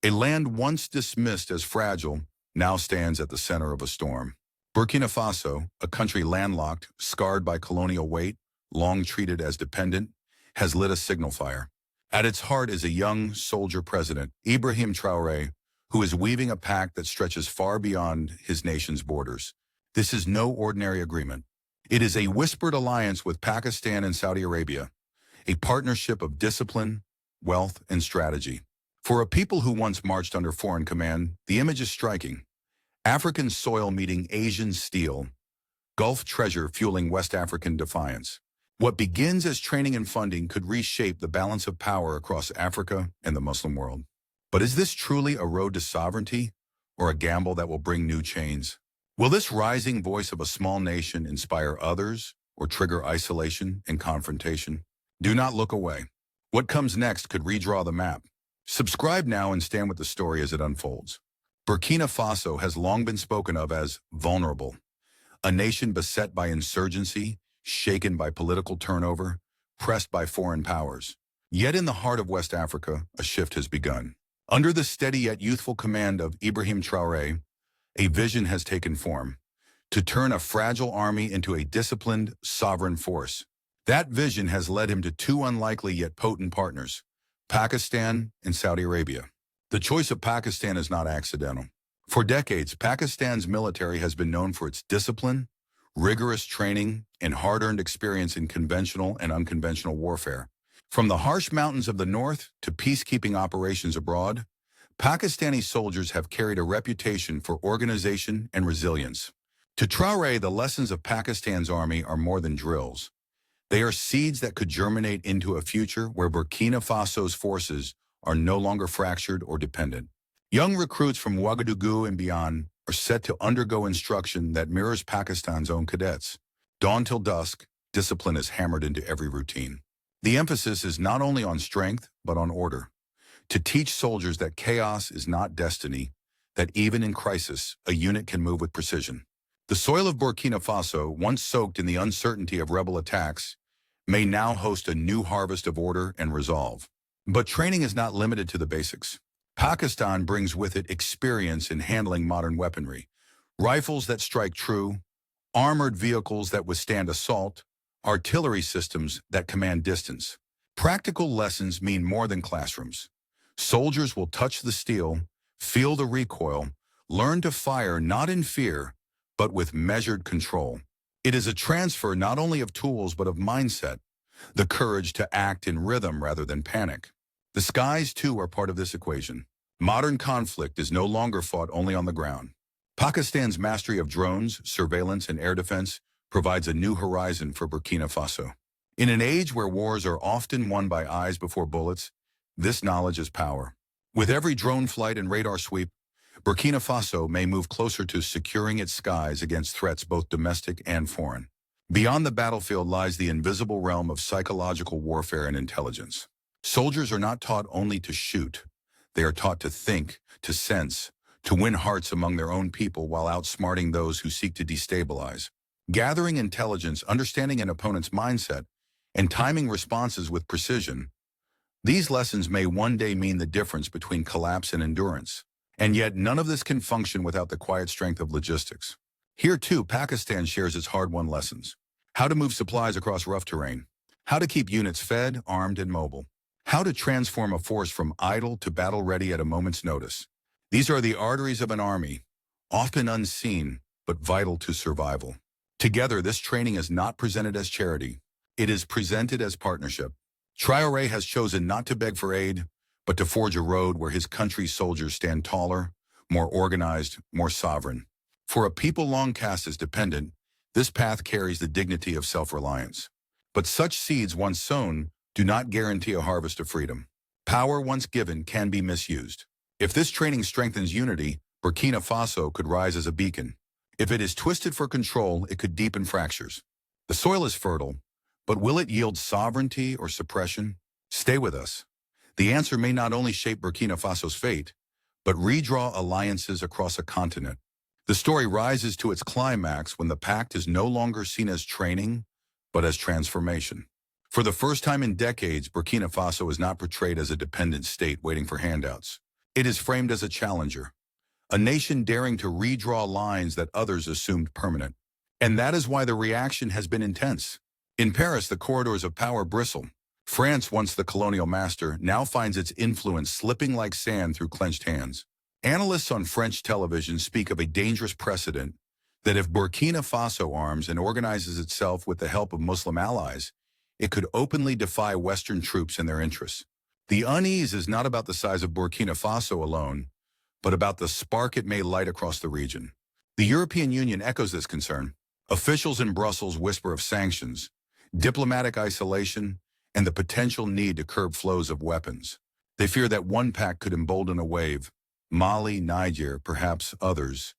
A land once dismissed as fragile now stands at the center of a storm. Burkina Faso, a country landlocked, scarred by colonial weight, long treated as dependent, has lit a signal fire. At its heart is a young soldier president, Ibrahim Traoré, who is weaving a pact that stretches far beyond his nation's borders. This is no ordinary agreement. It is a whispered alliance with Pakistan and Saudi Arabia, a partnership of discipline, wealth, and strategy. For a people who once marched under foreign command, the image is striking. African soil meeting Asian steel, Gulf treasure fueling West African defiance. What begins as training and funding could reshape the balance of power across Africa and the Muslim world. But is this truly a road to sovereignty, or a gamble that will bring new chains? Will this rising voice of a small nation inspire others, or trigger isolation and confrontation? Do not look away. What comes next could redraw the map. Subscribe now and stand with the story as it unfolds. Burkina Faso has long been spoken of as vulnerable, a nation beset by insurgency, shaken by political turnover, pressed by foreign powers. Yet in the heart of West Africa, a shift has begun. Under the steady yet youthful command of Ibrahim Traoré, a vision has taken form, to turn a fragile army into a disciplined, sovereign force. That vision has led him to two unlikely yet potent partners, Pakistan and Saudi Arabia. The choice of Pakistan is not accidental. For decades, Pakistan's military has been known for its discipline, rigorous training, and hard-earned experience in conventional and unconventional warfare. From the harsh mountains of the north to peacekeeping operations abroad, Pakistani soldiers have carried a reputation for organization and resilience. To Traoré, the lessons of Pakistan's army are more than drills. They are seeds that could germinate into a future where Burkina Faso's forces are no longer fractured or dependent. Young recruits from Ouagadougou and beyond are set to undergo instruction that mirrors Pakistan's own cadets. Dawn till dusk, discipline is hammered into every routine. The emphasis is not only on strength, but on order. To teach soldiers that chaos is not destiny, that even in crisis, a unit can move with precision. The soil of Burkina Faso, once soaked in the uncertainty of rebel attacks, may now host a new harvest of order and resolve. But training is not limited to the basics. Pakistan brings with it experience in handling modern weaponry, rifles that strike true, armored vehicles that withstand assault, artillery systems that command distance. Practical lessons mean more than classrooms. Soldiers will touch the steel, feel the recoil, learn to fire not in fear, but with measured control. It is a transfer not only of tools but of mindset, the courage to act in rhythm rather than panic. The skies, too, are part of this equation. Modern conflict is no longer fought only on the ground. Pakistan's mastery of drones, surveillance, and air defense provides a new horizon for Burkina Faso. In an age where wars are often won by eyes before bullets, this knowledge is power. With every drone flight and radar sweep, Burkina Faso may move closer to securing its skies against threats both domestic and foreign. Beyond the battlefield lies the invisible realm of psychological warfare and intelligence. Soldiers are not taught only to shoot. They are taught to think, to sense, to win hearts among their own people while outsmarting those who seek to destabilize. Gathering intelligence, understanding an opponent's mindset, and timing responses with precision, these lessons may one day mean the difference between collapse and endurance. And yet none of this can function without the quiet strength of logistics. Here too, Pakistan shares its hard-won lessons. How to move supplies across rough terrain. How to keep units fed, armed, and mobile. How to transform a force from idle to battle-ready at a moment's notice. These are the arteries of an army, often unseen, but vital to survival. Together, this training is not presented as charity. It is presented as partnership. Traoré has chosen not to beg for aid, but to forge a road where his country's soldiers stand taller, more organized, more sovereign. For a people long cast as dependent, this path carries the dignity of self-reliance. But such seeds once sown do not guarantee a harvest of freedom. Power once given can be misused. If this training strengthens unity, Burkina Faso could rise as a beacon. If it is twisted for control, it could deepen fractures. The soil is fertile, but will it yield sovereignty or suppression? Stay with us. The answer may not only shape Burkina Faso's fate, but redraw alliances across a continent. The story rises to its climax when the pact is no longer seen as training, but as transformation. For the first time in decades, Burkina Faso is not portrayed as a dependent state waiting for handouts. It is framed as a challenger, a nation daring to redraw lines that others assumed permanent. And that is why the reaction has been intense. In Paris, the corridors of power bristle. France, once the colonial master, now finds its influence slipping like sand through clenched hands. Analysts on French television speak of a dangerous precedent that if Burkina Faso arms and organizes itself with the help of Muslim allies, it could openly defy Western troops and their interests. The unease is not about the size of Burkina Faso alone, but about the spark it may light across the region. The European Union echoes this concern. Officials in Brussels whisper of sanctions, diplomatic isolation, and the potential need to curb flows of weapons. They fear that one pact could embolden a wave, Mali, Niger, perhaps others,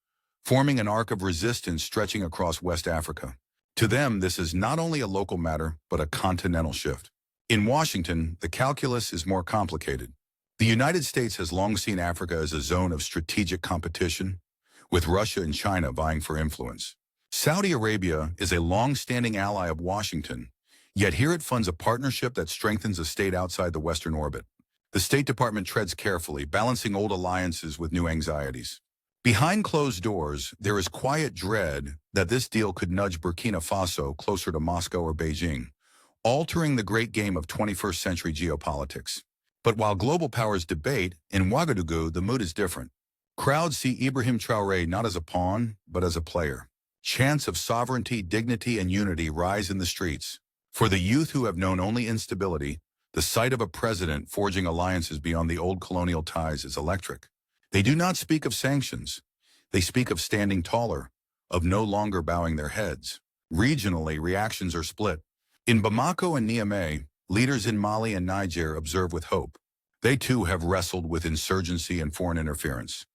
forming an arc of resistance stretching across West Africa. To them, this is not only a local matter, but a continental shift. In Washington, the calculus is more complicated. The United States has long seen Africa as a zone of strategic competition, with Russia and China vying for influence. Saudi Arabia is a long-standing ally of Washington, yet here it funds a partnership that strengthens a state outside the Western orbit. The State Department treads carefully, balancing old alliances with new anxieties. Behind closed doors, there is quiet dread that this deal could nudge Burkina Faso closer to Moscow or Beijing, altering the great game of 21st century geopolitics. But while global powers debate, in Ouagadougou the mood is different. Crowds see Ibrahim Traoré not as a pawn, but as a player. Chants of sovereignty, dignity, and unity rise in the streets. For the youth who have known only instability, the sight of a president forging alliances beyond the old colonial ties is electric. They do not speak of sanctions. They speak of standing taller, of no longer bowing their heads. Regionally, reactions are split. In Bamako and Niamey, leaders in Mali and Niger observe with hope. They too have wrestled with insurgency and foreign interference.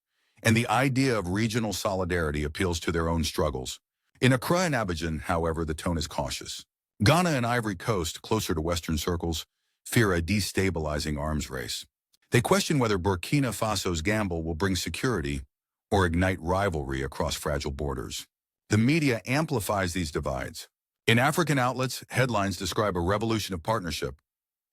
And the idea of regional solidarity appeals to their own struggles. In Accra and Abidjan, however, the tone is cautious. Ghana and Ivory Coast, closer to Western circles, fear a destabilizing arms race. They question whether Burkina Faso's gamble will bring security or ignite rivalry across fragile borders. The media amplifies these divides. In African outlets, headlines describe a revolution of partnership,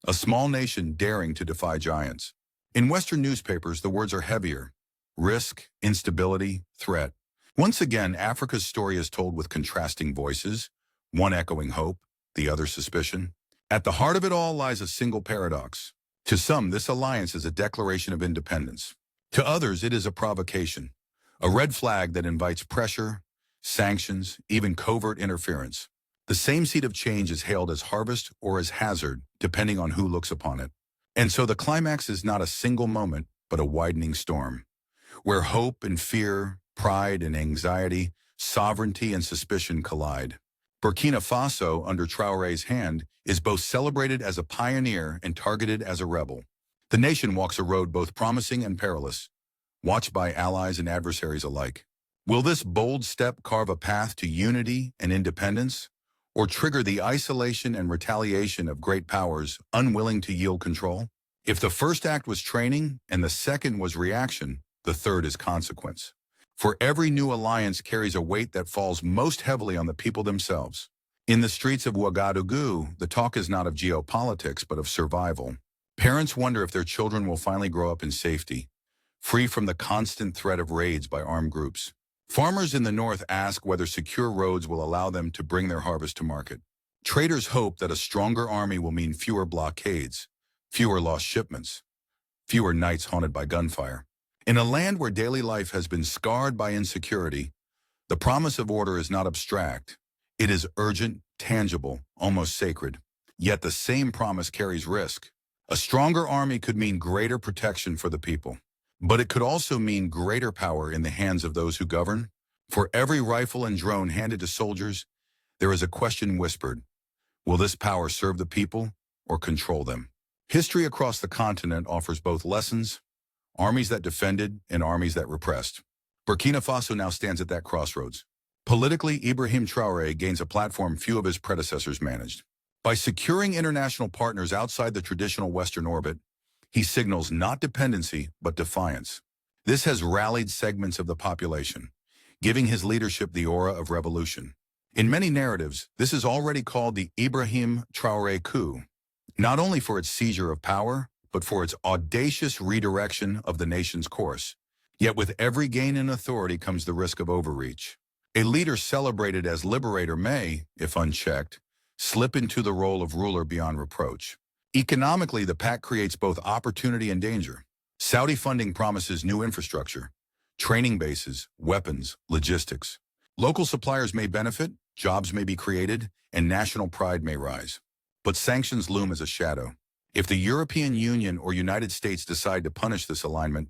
a small nation daring to defy giants. In Western newspapers, the words are heavier: risk, instability, threat. Once again, Africa's story is told with contrasting voices, one echoing hope, the other suspicion. At the heart of it all lies a single paradox. To some, this alliance is a declaration of independence. To others, it is a provocation, a red flag that invites pressure, sanctions, even covert interference. The same seed of change is hailed as harvest or as hazard, depending on who looks upon it. And so the climax is not a single moment, but a widening storm, where hope and fear, pride and anxiety, sovereignty and suspicion collide. Burkina Faso, under Traoré's hand, is both celebrated as a pioneer and targeted as a rebel. The nation walks a road both promising and perilous, watched by allies and adversaries alike. Will this bold step carve a path to unity and independence, or trigger the isolation and retaliation of great powers unwilling to yield control? If the first act was training and the second was reaction, the third is consequence. For every new alliance carries a weight that falls most heavily on the people themselves. In the streets of Ouagadougou, the talk is not of geopolitics, but of survival. Parents wonder if their children will finally grow up in safety, free from the constant threat of raids by armed groups. Farmers in the north ask whether secure roads will allow them to bring their harvest to market. Traders hope that a stronger army will mean fewer blockades, fewer lost shipments, fewer nights haunted by gunfire. In a land where daily life has been scarred by insecurity, the promise of order is not abstract. It is urgent, tangible, almost sacred. Yet the same promise carries risk. A stronger army could mean greater protection for the people, but it could also mean greater power in the hands of those who govern. For every rifle and drone handed to soldiers, there is a question whispered: will this power serve the people or control them? History across the continent offers both lessons: armies that defended and armies that repressed. Burkina Faso now stands at that crossroads. Politically, Ibrahim Traoré gains a platform few of his predecessors managed. By securing international partners outside the traditional Western orbit, he signals not dependency, but defiance. This has rallied segments of the population, giving his leadership the aura of revolution. In many narratives, this is already called the Ibrahim Traoré coup, not only for its seizure of power, but for its audacious redirection of the nation's course. Yet with every gain in authority comes the risk of overreach. A leader celebrated as liberator may, if unchecked, slip into the role of ruler beyond reproach. Economically, the pact creates both opportunity and danger. Saudi funding promises new infrastructure, training bases, weapons, logistics. Local suppliers may benefit, jobs may be created, and national pride may rise. But sanctions loom as a shadow. If the European Union or United States decide to punish this alignment,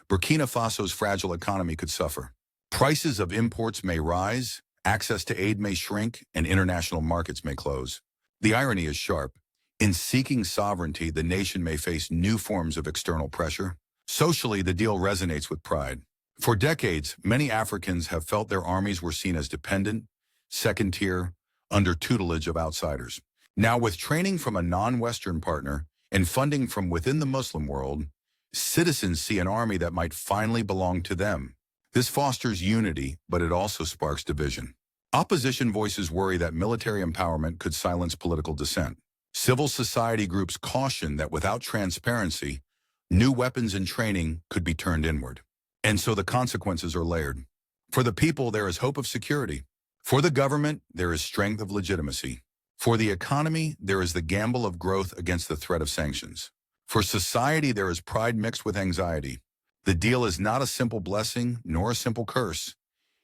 Burkina Faso's fragile economy could suffer. Prices of imports may rise, access to aid may shrink, and international markets may close. The irony is sharp. In seeking sovereignty, the nation may face new forms of external pressure. Socially, the deal resonates with pride. For decades, many Africans have felt their armies were seen as dependent, second-tier, under tutelage of outsiders. Now, with training from a non-Western partner and funding from within the Muslim world, citizens see an army that might finally belong to them. This fosters unity, but it also sparks division. Opposition voices worry that military empowerment could silence political dissent. Civil society groups caution that without transparency, new weapons and training could be turned inward. And so the consequences are layered. For the people, there is hope of security. For the government, there is strength of legitimacy. For the economy, there is the gamble of growth against the threat of sanctions. For society, there is pride mixed with anxiety. The deal is not a simple blessing nor a simple curse.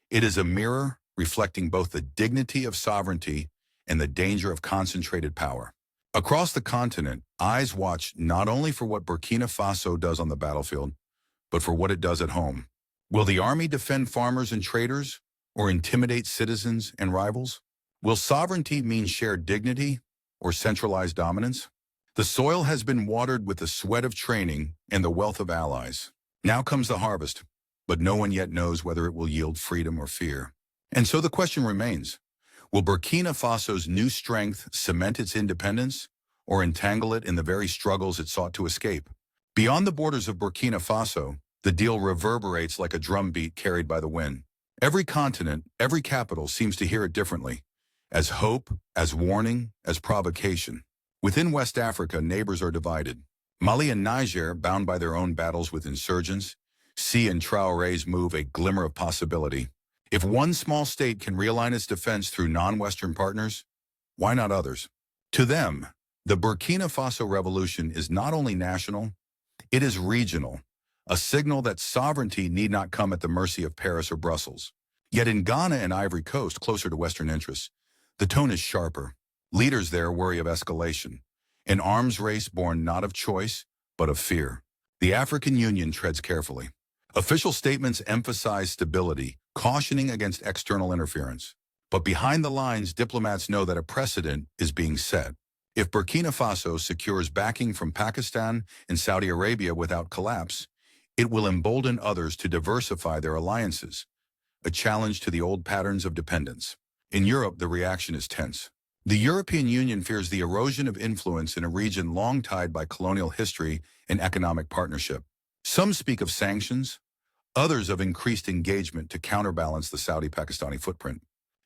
It is a mirror reflecting both the dignity of sovereignty and the danger of concentrated power. Across the continent, eyes watch not only for what Burkina Faso does on the battlefield, but for what it does at home. Will the army defend farmers and traders, or intimidate citizens and rivals? Will sovereignty mean shared dignity, or centralized dominance? The soil has been watered with the sweat of training and the wealth of allies. Now comes the harvest, but no one yet knows whether it will yield freedom or fear. And so the question remains, will Burkina Faso's new strength cement its independence or entangle it in the very struggles it sought to escape? Beyond the borders of Burkina Faso, the deal reverberates like a drumbeat carried by the wind. Every continent, every capital seems to hear it differently, as hope, as warning, as provocation. Within West Africa, neighbors are divided. Mali and Niger, bound by their own battles with insurgents, see in Traoré's move a glimmer of possibility. If one small state can realign its defense through non-Western partners, why not others? To them, the Burkina Faso revolution is not only national, it is regional, a signal that sovereignty need not come at the mercy of Paris or Brussels. Yet in Ghana and Ivory Coast, closer to Western interests, the tone is sharper. Leaders there worry of escalation, an arms race born not of choice, but of fear. The African Union treads carefully. Official statements emphasize stability, cautioning against external interference. But behind the lines, diplomats know that a precedent is being set. If Burkina Faso secures backing from Pakistan and Saudi Arabia without collapse, it will embolden others to diversify their alliances, a challenge to the old patterns of dependence. In Europe, the reaction is tense. The European Union fears the erosion of influence in a region long tied by colonial history and economic partnership. Some speak of sanctions, others of increased engagement to counterbalance the Saudi-Pakistani footprint.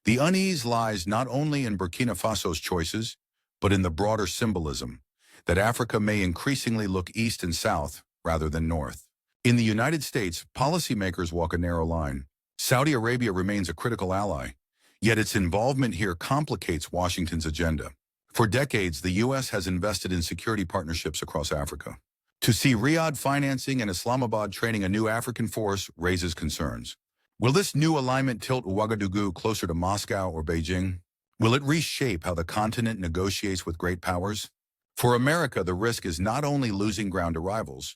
The unease lies not only in Burkina Faso's choices, but in the broader symbolism that Africa may increasingly look east and south rather than north. In the United States, policymakers walk a narrow line. Saudi Arabia remains a critical ally, yet its involvement here complicates Washington's agenda. For decades, the U.S. has invested in security partnerships across Africa. To see Riyadh financing and Islamabad training a new African force raises concerns. Will this new alignment tilt Ouagadougou closer to Moscow or Beijing? Will it reshape how the continent negotiates with great powers? For America, the risk is not only losing ground to rivals,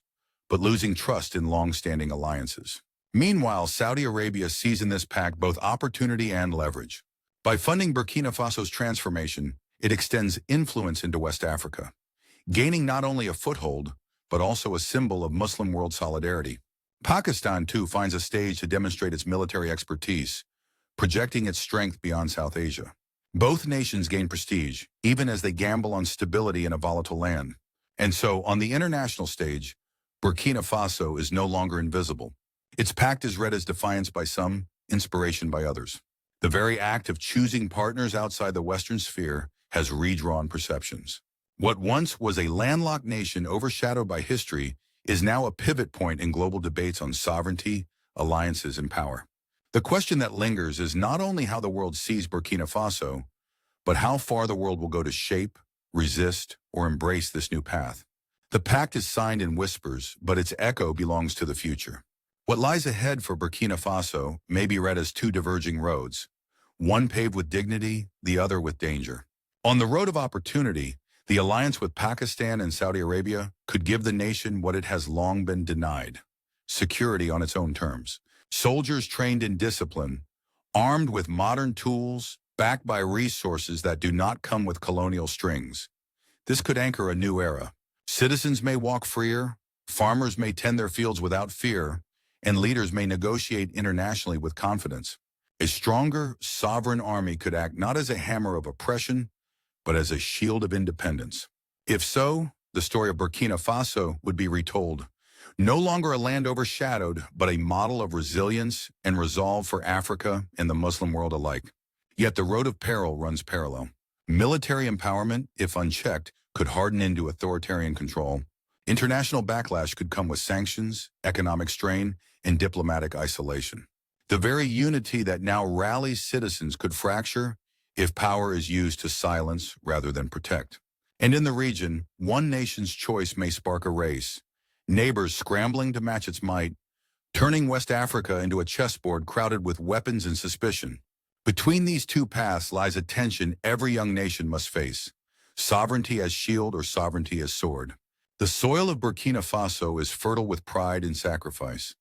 but losing trust in long-standing alliances. Meanwhile, Saudi Arabia sees in this pact both opportunity and leverage. By funding Burkina Faso's transformation, it extends influence into West Africa, gaining not only a foothold, but also a symbol of Muslim world solidarity. Pakistan, too, finds a stage to demonstrate its military expertise, projecting its strength beyond South Asia. Both nations gain prestige, even as they gamble on stability in a volatile land. And so, on the international stage, Burkina Faso is no longer invisible. Its pact is read as defiance by some, inspiration by others. The very act of choosing partners outside the Western sphere has redrawn perceptions. What once was a landlocked nation overshadowed by history is now a pivot point in global debates on sovereignty, alliances, and power. The question that lingers is not only how the world sees Burkina Faso, but how far the world will go to shape, resist, or embrace this new path. The pact is signed in whispers, but its echo belongs to the future. What lies ahead for Burkina Faso may be read as two diverging roads, one paved with dignity, the other with danger. On the road of opportunity, the alliance with Pakistan and Saudi Arabia could give the nation what it has long been denied: security on its own terms. Soldiers trained in discipline, armed with modern tools, backed by resources that do not come with colonial strings. This could anchor a new era. Citizens may walk freer, farmers may tend their fields without fear, and leaders may negotiate internationally with confidence. A stronger, sovereign army could act not as a hammer of oppression, but as a shield of independence. If so, the story of Burkina Faso would be retold. No longer a land overshadowed, but a model of resilience and resolve for Africa and the Muslim world alike. Yet the road of peril runs parallel. Military empowerment, if unchecked, could harden into authoritarian control. International backlash could come with sanctions, economic strain, and diplomatic isolation. The very unity that now rallies citizens could fracture if power is used to silence rather than protect. And in the region, one nation's choice may spark a race, neighbors scrambling to match its might, turning West Africa into a chessboard crowded with weapons and suspicion. Between these two paths lies a tension every young nation must face: sovereignty as shield or sovereignty as sword. The soil of Burkina Faso is fertile with pride and sacrifice,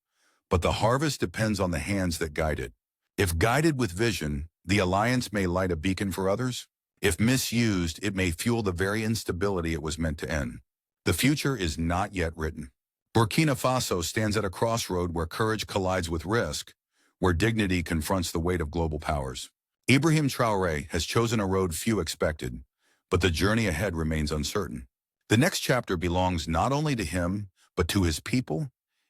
but the harvest depends on the hands that guide it. If guided with vision, the alliance may light a beacon for others. If misused, it may fuel the very instability it was meant to end. The future is not yet written. Burkina Faso stands at a crossroad where courage collides with risk, where dignity confronts the weight of global powers. Ibrahim Traoré has chosen a road few expected, but the journey ahead remains uncertain. The next chapter belongs not only to him, but to his people,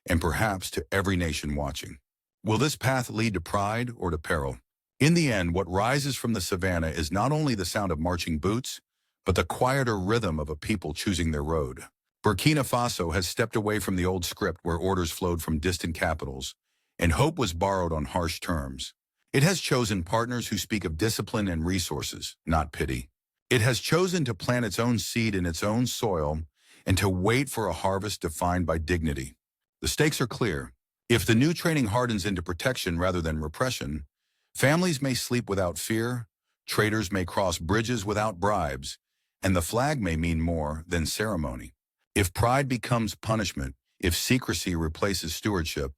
and perhaps to every nation watching. Will this path lead to pride or to peril? In the end, what rises from the savannah is not only the sound of marching boots, but the quieter rhythm of a people choosing their road. Burkina Faso has stepped away from the old script where orders flowed from distant capitals, and hope was borrowed on harsh terms. It has chosen partners who speak of discipline and resources, not pity. It has chosen to plant its own seed in its own soil and to wait for a harvest defined by dignity. The stakes are clear. If the new training hardens into protection rather than repression, families may sleep without fear, traders may cross bridges without bribes, and the flag may mean more than ceremony. If pride becomes punishment, if secrecy replaces stewardship,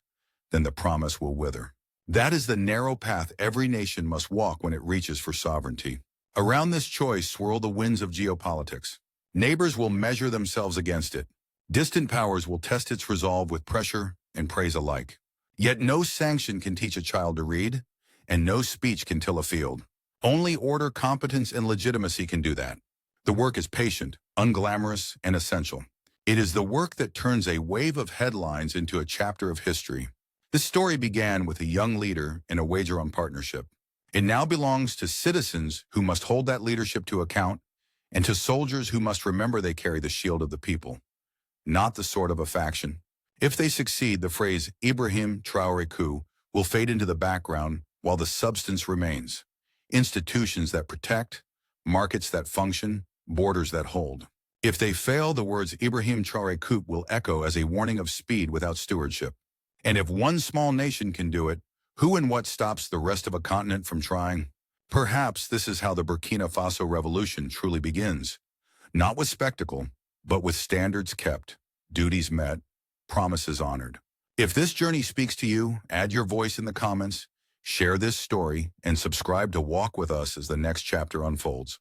then the promise will wither. That is the narrow path every nation must walk when it reaches for sovereignty. Around this choice swirl the winds of geopolitics. Neighbors will measure themselves against it. Distant powers will test its resolve with pressure and praise alike. Yet no sanction can teach a child to read, and no speech can till a field. Only order, competence, and legitimacy can do that. The work is patient, unglamorous, and essential. It is the work that turns a wave of headlines into a chapter of history. This story began with a young leader and a wager on partnership. It now belongs to citizens who must hold that leadership to account, and to soldiers who must remember they carry the shield of the people, not the sword of a faction. If they succeed, the phrase Ibrahim Traoré coup will fade into the background while the substance remains. Institutions that protect, markets that function, borders that hold. If they fail, the words Ibrahim Traoré coup will echo as a warning of speed without stewardship. And if one small nation can do it, who and what stops the rest of a continent from trying? Perhaps this is how the Burkina Faso revolution truly begins. Not with spectacle, but with standards kept, duties met, promises honored. If this journey speaks to you, add your voice in the comments, share this story, and subscribe to walk with us as the next chapter unfolds.